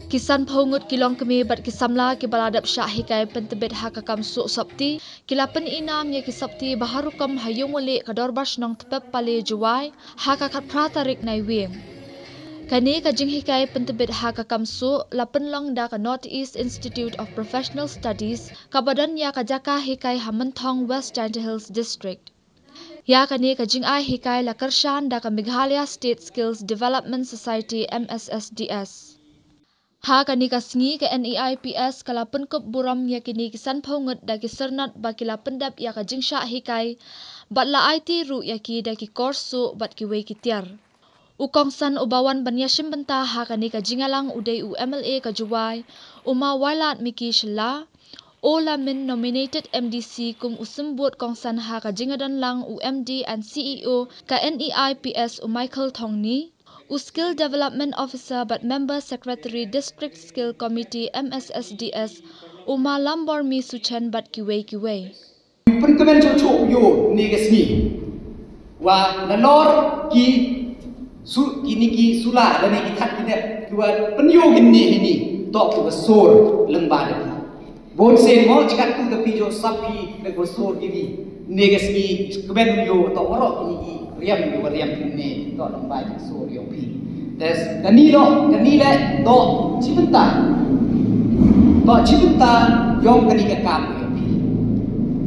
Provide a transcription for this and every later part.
Kisan Phongut kilong kemi bat kisamla ki baladap syah hikai pentebet hakakam su sabti kilapen inam ya kisabti baharukam hayung wali kador bash nong tepep pale juwai hakakat pratarik nai wing. Kani kajing hikai pentebet hakakam su lapen long da ka North East Institute of Professional Studies kabadan ya kajaka hikai Hamantong West Giant Hills District. Ya kani kajing ai hikai lakarshan da ka Meghalaya State Skills Development Society MSSDS. Ha kani kasngi ke NEIPS kalapen kup buram ya kini kisan Phongut da kisernat ba kilapen dap ya kajing syak hikai bat la IT ru ya ki da ki korsu bat ki wei kitiar. Ukongsan ubawan banyashim benta ha kani kajingalang udai UMLA kajuwai uma wailat miki shela Ola min nominated MDC kum usembut kongsan ha kajingadan lang UMD and CEO ka NEIPS Michael Thongni. Skill Development Officer but Member Secretary District Skill Committee MSSDS Uma Lambor Mi Suchen bat kiwei. Perkemen cucu yo negesni wa nanor ki su kini ki sula dan ki that kini dua penyo ini tok tu besor lembada bon sen mo cikat tu tapi jo sapi ne besor gini negesni kemen yo tok orok kini riam ni tok lembada besor yo pi des kani le tok cipta yom kani ke kam yo pi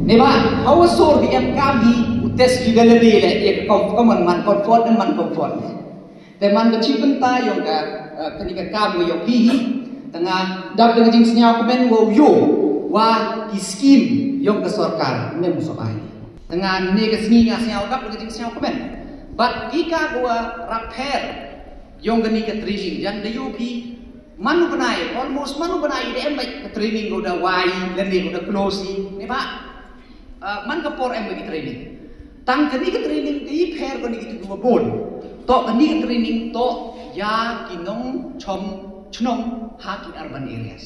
neba hawa sor di em kam hi utes figale le ek kom man comfort te man ke cipta yom ka kani ke kam yo pi tengah dap dengan jing senyau kemen wo yo wa ki skim yom ke sarkar ne musabai tengah ni ke sengi ngasnyau dap dengan jing senyau kemen but jika gua repair yong gani ke training jan de yo pi manu benai almost manu benai de em ke training goda wai dan ni goda close ni ba man ke por em ke training tang gani ke training di pair gani ke dua bon to gani ke training to ya kinong chom chnong ha ki urban areas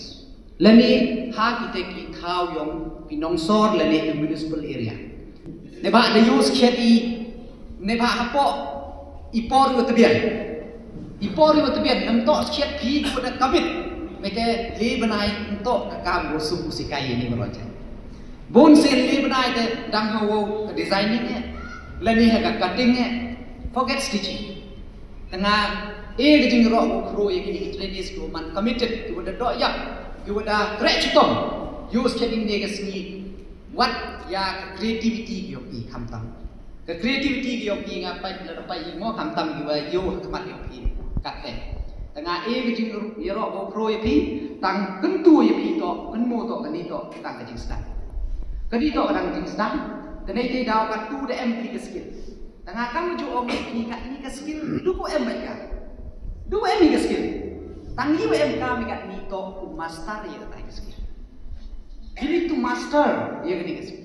lani ha ki te ki thau yong pinong sor lani municipal area ne ba de use kheti ne ba hapo ipor yo tebian nam to khet phi ko da kabit mete le banai to ka kam go su sikai ni meroja bon sen le banai te dang hawo designing ne lani ha ka cutting ne forget stitching tengah ke jing ro ko kro ye ki trainees ko man committed to the do ya you da great tom use chatting ne ke sni what ya creativity yo ki khamtam ke creativity yo ki ngapai la pai mo khamtam ki wa yo khamat yo ki katte tengah ke jing ro ko kro ye pi tang kentu ye pi to kenmo to kani to tang ke jing stan kani to kadang jing stan kenai te daw ka tu de mp ke skill tengah kamu jo om ki ka ni ke skill du ko em ba ka dua em ni skill tangi wa em kami kat ni to master ye ta skill ini tu master ye ni skill